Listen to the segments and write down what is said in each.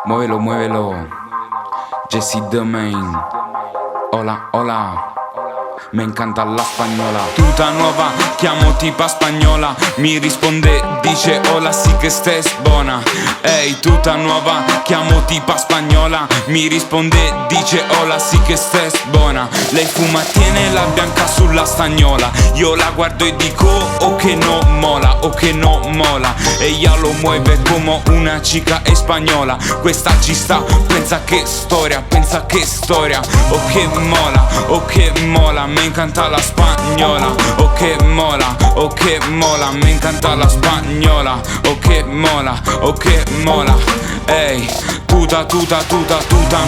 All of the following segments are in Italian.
Muévelo, muévelo. Jesse Domain. Hola, hola. Me encanta la spagnola. Tuta nuova, chiamo tipa spagnola. Mi risponde, dice hola, sì che stai buona. Ehi, tuta nuova, chiamo tipa spagnola. Mi risponde, dice hola, sì che stai buona. Lei fuma, tiene la bianca sulla stagnola. Io la guardo e dico, oh che no mola, oh che no mola. E ella lo muove come una chica spagnola. Questa ci sta, pensa che storia, pensa che storia. Oh che mola, me encanta la spagnola. Oh che mola, me encanta la spagnola. Oh che mola, ehi. Tuta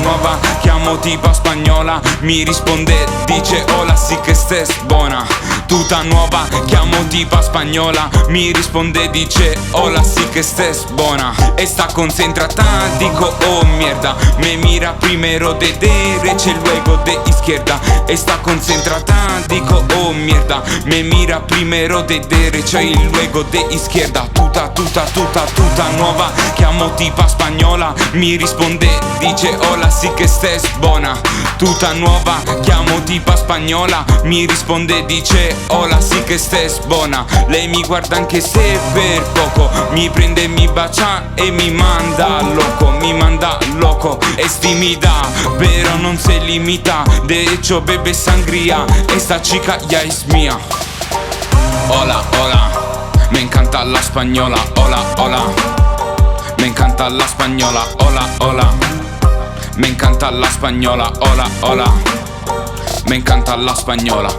nuova, chiamo tipa spagnola. Mi risponde, dice hola, sì che stai buona. Tuta nuova, chiamo tipa spagnola. Mi risponde, dice hola, sì che stai buona. E sta concentrata, dico oh mierda. Me mira primero de derecha y luego de izquierda. E sta concentrata, dico oh mierda. Me mira primero de derecha y luego de izquierda. Tuta nuova, chiamo tipa spagnola. Mi risponde, dice hola, sì che stai buona. Tuta nuova, chiamo tipa spagnola. Mi risponde, dice hola, sì che stai buona. Lei mi guarda anche se per poco. Mi prende, mi bacia e mi manda loco. Es timida, pero non se limita. De hecho bebe sangría. Esta chica ya es mía. Hola, hola, me encanta la spagnola. Hola, hola, me encanta la spagnola. Hola, hola, me encanta la spagnola. Hola, hola, me encanta la spagnola.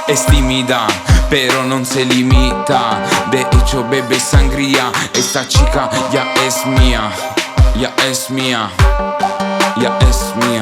Es tímida, pero non se limita. De hecho bebe sangría. Esta chica ya es mía, ya es mía, ya es mía.